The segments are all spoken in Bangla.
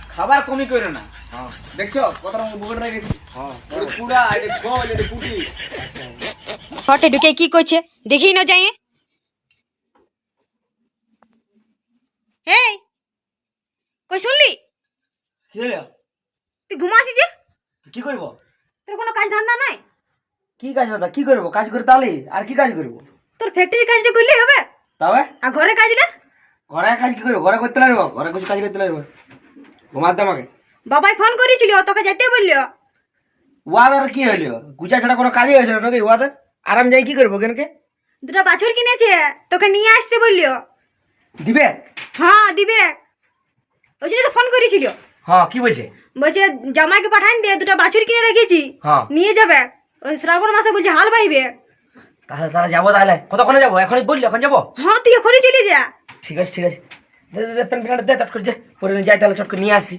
খাবার কমি করে না দেখছো কত রকম বুকেট রেখেছি কুড়া এটা গোল এটা কুটি ঘরটে ঢুকে কি করছে দেখি না যাই এই কই শুনলি কি হলো তুই ঘুমাছিস যে কি করব তোর কোনো কাজ ধান্দা নাই কি কাজ দাদা কি করব কাজ করে তাহলে আর কি কাজ করব তোর ফ্যাক্টরির কাজটা করলেই হবে তবে আর ঘরে কাজটা ঘরে কাজ কি করব ঘরে করতে লাগবে ঘরে কিছু কাজ করতে লাগবে ঘুমাতে আমাকে বাবাই ফোন করেছিল তোকে যেতে বললো ওয়াদার কি হলো গুছা ছাড়া কোনো কাজই হয়েছে না নাকি ওয়াদার আরাম যাই কি করবো কেনকে দুটো বাছুর কিনেছে তোকে নিয়ে আসতে বললো দিবে হ্যাঁ দিবে ওই জন্য তো ফোন করেছিল হ্যাঁ কি বলছে বলছে জামাইকে পাঠান দিয়ে দুটো বাছুর কিনে রেখেছি হ্যাঁ নিয়ে যাবে ওই শ্রাবণ মাসে বলছে হাল বাইবে তাহলে তাহলে যাবো তাহলে কতক্ষণে যাবো এখনই বললি এখন যাবো হ্যাঁ তুই এখনই চলে যা ঠিক আছে ঠিক আছে দে দে পেন পেনটা দে চট করে যে পরে যাই তাহলে চট করে নিয়ে আসি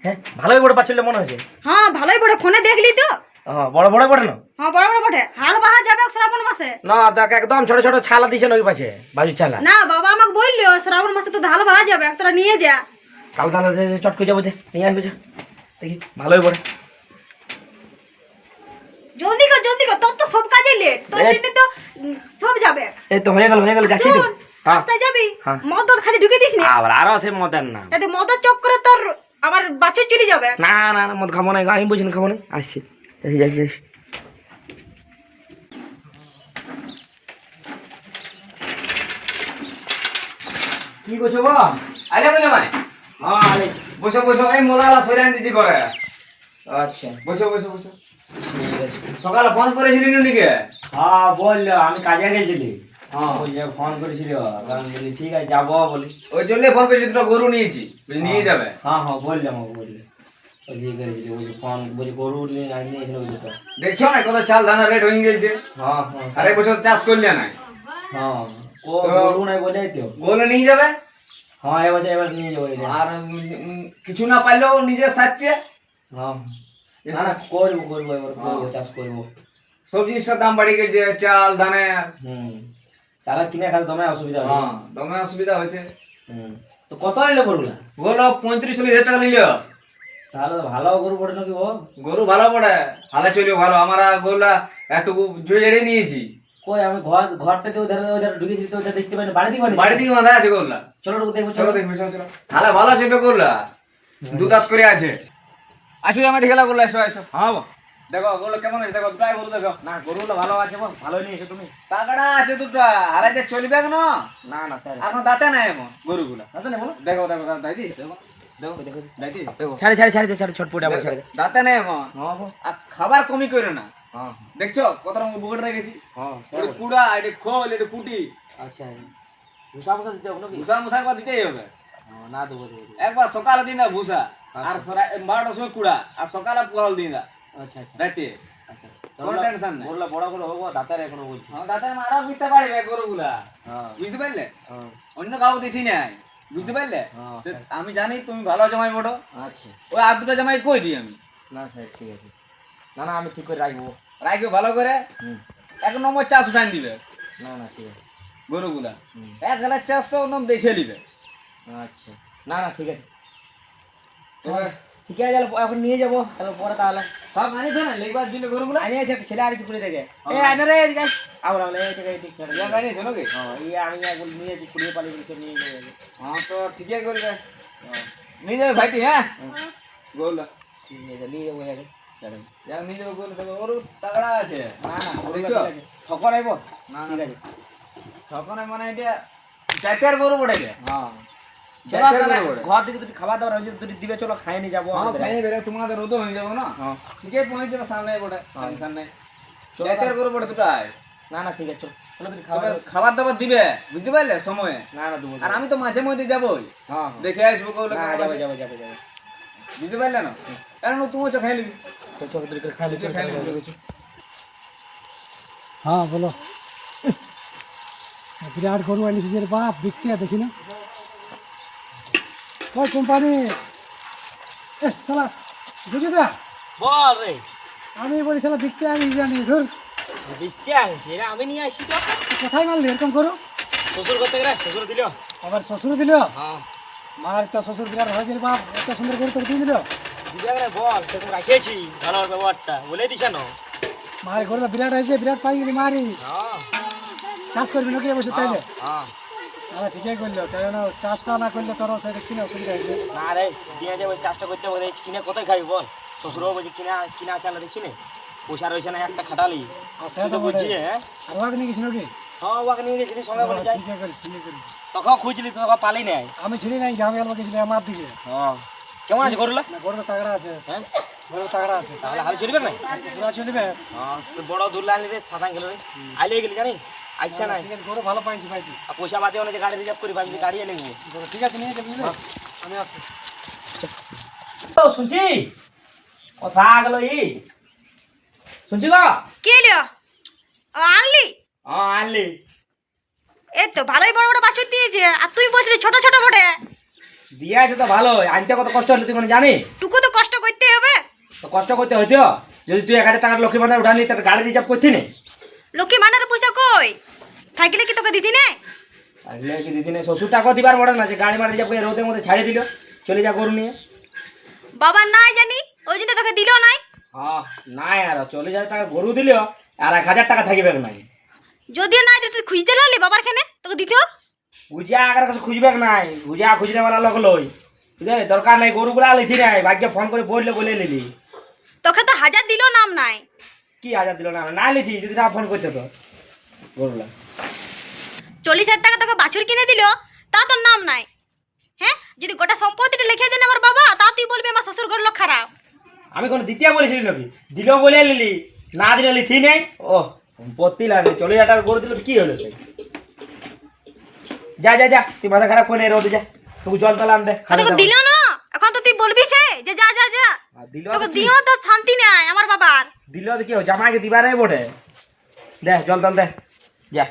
হ্যাঁ ভালোই বড় পাচ্ছিল মনে হচ্ছে হ্যাঁ ভালোই বড় ফোনে দেখলি তো হ্যাঁ বড় বড় বড় না হ্যাঁ বড় বড় বটে হাল বাহা যাবে শ্রাবণ মাসে না দেখ একদম ছোট ছোট ছালা দিছে ওই পাশে বাজু ছালা না বাবা আমাকে বললো শ্রাবণ মাসে তো ধাল বাহা যাবে তোরা নিয়ে যা তাহলে তাহলে চট করে যাবো যে নিয়ে আসবে যা দেখি ভালোই বড় জলদি কর তোর তো সব কাজে লেট তোর জন্য তো সব যাবে এই তো হয়ে গেল যাচ্ছি তো শোন, রাস্তায় যাবি মদ খালি ঢুকে দিস না আবার আরো আছে মদের না তাতে মদের চক্করে তোর আমার বাছুর চলে যাবে না না না মদ খাবো না আমি বুঝি না খাবো না আসছি যাচ্ছি কি করছো গো আইলে বলে মানে হ্যাঁ আরে বসো বসো এই মোলালা সইরান দিছি করে আচ্ছা বসো বসো বসো ঠিক আছে সকালে ফোন করেছিলি নুনিকে হ্যাঁ বললো আমি কাজে গেছিলি হ্যাঁ ওই যে ফোন করেছিল আমি বলি ঠিক আছে যাবো বলি ওই জন্য ফোন করেছি দুটো গরু নিয়েছি বলি নিয়ে যাবে হ্যাঁ হ্যাঁ বললাম আমাকে বললে ওই যে করেছিলি ওই যে ফোন বলি গরু নিয়ে নিয়েছিল ওই দুটো দেখছো না কত চাল ধানের রেট হয়ে গেছে হ্যাঁ হ্যাঁ আর এই বছর চাষ করলে না হ্যাঁ ও তো- গরু নাই বলে তো গরু নিয়ে যাবে হ্যাঁ এবার নিয়ে যাবো এটা আর কিছু না পাইলেও নিজের সাথে হ্যাঁ না না করবো এবার করবো চাষ করবো সব জিনিসের দাম বাড়ি গেছে চাল ধানের চালা কিনে খাতে তোমার অসুবিধা হবে হ্যাঁ দমে অসুবিধা হয়েছে তো কত নিলে গরুলা গরু 35-40 টাকা নিল তাহলে তো ভালো গরু পড়ে নাকি ও গরু ভালো পড়ে হালে চলিও ভালো আমরা গরুলা একটু জুড়ে জেড়ে নিয়েছি কই আমি ঘরটাতে ওধারে ঢুকেছি তো ওটা দেখতে পাইনি বাড়ি দিকে বাড়ি থেকে বাঁধা আছে গরুলা চলো দেখবো চলো দেখবি চলো চলো তাহলে ভালো চলবে গরুলা দু দাঁত করে আছে আসো আমি দেখলা গরুলা এসো এসো হ্যাঁ দেখো গরুলা কেমন আছে দেখো দুটাই গরু দেখো না গরুগুলো ভালো আছে ভালো নিয়েছো তুমি টাকাটা আছে দুটা আরে যে চলবে কেন না না স্যার এখন দাঁতে নাই এমন গরুগুলা দাদা নেই বলো দেখো দেখো দাইদি দেখো দেখো দেখো দাইদি দেখো ছাড়ে ছটপটে আবার ছাড়ে দাঁতে নাই এমন হ্যাঁ আর খাবার কমি করে না হ্যাঁ দেখছো কত রকম বুকেট রেখেছি হ্যাঁ এটা কুড়া এটা খোল এটা কুটি আচ্ছা ভুষা ভুষা দিতে হবে নাকি ভুষা মুসা একবার দিতেই হবে না দেবো একবার সকালে দিন দা ভুষা আর 12টার সময় কুড়া আর সকালে পোয়াল দিন দা আচ্ছা আচ্ছা রাতে আচ্ছা কোনো টেনশন নাই বললা বড় করে হোক দাঁতার এখনো বলছি হ্যাঁ দাঁতের মারা বুঝতে পারবে গরুগুলা হ্যাঁ বুঝতে পারলে হ্যাঁ অন্য কাউকে দিতি নাই বুঝতে পারলে হ্যাঁ, সে আমি জানি তুমি ভালো জামাই বড় আচ্ছা ওই আর দুটো জামাই কই দিই আমি না স্যার ঠিক আছে না না আমি ঠিক করে রাখবো রাখবে ভালো করে হুম 1 নম্বর চাষ উঠান দিবে না না ঠিক আছে গরুগুলা হুম 1 হাজার চাষ তো একদম দেখে নিবে আচ্ছা না না ঠিক আছে তবে ঠিক আছে এখন নিয়ে যাবো তাহলে পরে তাহলে সব আনিছো না লেবার দিলে গরুগুলা আনি আছে একটা ছেলে আনিছি পুরী থেকে এই আনে রে এদিকে আয়। আবার আমরা এই থেকে ঠিক ছেড়ে ইয়া আনিছো নাকি হ্যাঁ এই আমি বলি নিয়েছি কুড়িয়ে পালি বলছে নিয়ে যাবে হ্যাঁ তো ঠিকই করবে নিয়ে যাবে ভাইটি হ্যাঁ গরুলা ঠিক আছে নিয়ে যাবো আগে ছেড়ে যা নিয়ে যাবে গরু দেখো ওর তাগড়া আছে না না দেখছো? ঠিক আছে ঠকর আইব না, ঠিক না। আছে তখন মানে এটা চারটার গরু পড়ে যায় হ্যাঁ চারটার গরু পড়ে ঘর থেকে দুটি খাবার দাবার হয়েছে দুটি দিবে চলো খাই নিয়ে যাবো হ্যাঁ আমাদের। খাইনি বেরে তোমাদের রোদ হয়ে যাবো না হ্যাঁ ঠিকই পৌঁছে যাবে সামনে পড়ে টেনশন নাই চলো চারটার গরু পড়ে দুটাই না না ঠিক আছে চলো চলো দুটি তবে খাবার খাবার দাবার দিবে বুঝতে পারলে সময়ে না না দেবো আর আমি তো মাঝে মধ্যে যাবোই হ্যাঁ দেখে আসবো গরু হ্যাঁ যাবো যাবো যাবো যাবো বুঝতে পারলে না কারণ তুমিও চো খাই নিবি তো চলো দুটি করে খাই নিচ্ছি খাই নিবি हाँ बोलो विराट गरु आनी जे बाप बिकते देखी ना कोई কোম্পানি এ শালা বুঝি দা বল রে আমি বলি শালা বিকতে আমি জানি ধর দেখতে আনছি রে আমি নিয়ে আসছি তো কোথায় মারলি এরকম করো শ্বশুর করতে গেলে শ্বশুর দিল। আবার শ্বশুর দিল হ্যাঁ মার তো শ্বশুর বিরাট হয়েছে রে বাপ এত সুন্দর করে তোর দিয়ে দিল দিদি বল সেরকম রাখিয়েছি ভালো ব্যবহারটা বলে দিস না। মার ঘরে বিরাট হয়েছে বিরাট পাই গেলি মারি হ্যাঁ চাষ করবি নাকি বসে তাইলে হ্যাঁ আরে ঠিকই করলো তাই না চাষটা না করলে তোর সেটা কিনে অসুবিধা হয়েছে না রে দিয়ে যাবে চাষটা করতে হবে কিনে কোথায় খাবি বল শ্বশুরও বলছি কিনা চালা দেখছি না পয়সা রয়েছে না একটা খাটালি আর তুই সেটা তো বুঝছি হ্যাঁ আর ওকে নিয়ে গেছিল কি হ্যাঁ ওকে নিয়ে গেছিলি সঙ্গে বলে যাই ঠিকই করিস ঠিকই করিস তখন খুঁজলি তখন পালি নাই। আমি ছিলি নাই আমি অল্প গেছিলি আমার দিকে হ্যাঁ কেমন আছে গরুলা? না গরু তাগড়া আছে হ্যাঁ গরু তাগড়া আছে তাহলে হাল চলবে না? পুরা চলবে হ্যাঁ বড় দূরলা আনলি রে সাতাং গেল রে আইলে গেলি জানি আইসা নাই ঠিক আছে গরু ভালো পাইছি পাইছি আর পয়সা বাদে অনেক গাড়ি রিজার্ভ করি ভাবলি গাড়ি এনে নেবো। গরু ঠিক আছে নিয়ে যাবি আমি আসছি তো শুনছি কথা গেল শুনছি গো কে লিও আনলি হ্যাঁ আনলি এই তো ভালোই বড় বড় বাছুর দিয়েছে আর তুই বলছিলি ছোট ছোট বটে। দিয়ে আছে তো ভালো আনতে কত কষ্ট হলো তুই কোনো জানি? টুকু তো কষ্ট করতে হবে। তো কষ্ট করতে হইতো যদি তুই 1000 টাকার লক্ষ্মী ভান্ডার উঠানি তার গাড়ি রিজার্ভ করতি না। লক্ষ্মী ভান্ডারের পয়সা কই থাকলে কি তোকে দিতি না? আসলে কি দিদি না শ্বশুর টাকাও দিবার পড়ে না যে গাড়ি মারি রিজার্ভ করে রোদের মধ্যে ছাড়িয়ে দিল চলে যা গরু নিয়ে। বাবা নাই জানি ওই জন্য তোকে দিল নাই। হ্যাঁ নাই আর 40,000 টাকা গরু দিল আর 1000 টাকা থাকবে নাই। যদিও নাই তুই খুঁজতে লাগলি বাবার খানে তোকে দিতেও। গুজিয়া আগার কাছে খুঁজবে নাই গুজিয়া খুঁজলে মারা লোক লই বুঝলে দরকার নাই গরুগুলা লিখি নাই ভাগ্যে ফোন করে বললে বলে নিলি তোকে তো 1000 দিল নাম নাই। কি 1000 দিল না না লিখি যদি না ফোন করছে তো গরুলা 40,000 টাকা তোকে বাছুর কিনে দিল তা তোর নাম নাই। হ্যাঁ যদি গোটা সম্পত্তিটা লিখে দেন আমার বাবা তা তুই বলবি আমার শ্বশুর ঘর লোক খারাপ। আমি কোনো দ্বিতীয় বলেছিলি নাকি দিল বলে নিলি না দিলে লিখি নেই ও সম্পত্তি লাগে 40,000 টাকা গরু দিল তো কি হলো সেই যা যা যা তুই মাথা খারাপ করে রোদে যা তোকে জল তলা আন দে আর তোকে দিল না এখন তো তুই বলবি সে যে যা যা যা দিল তোকে দিও তো শান্তি নাই আমার বাবার। দিল তো কি জামাইকে দিবারে বটে দে জল তল দে যা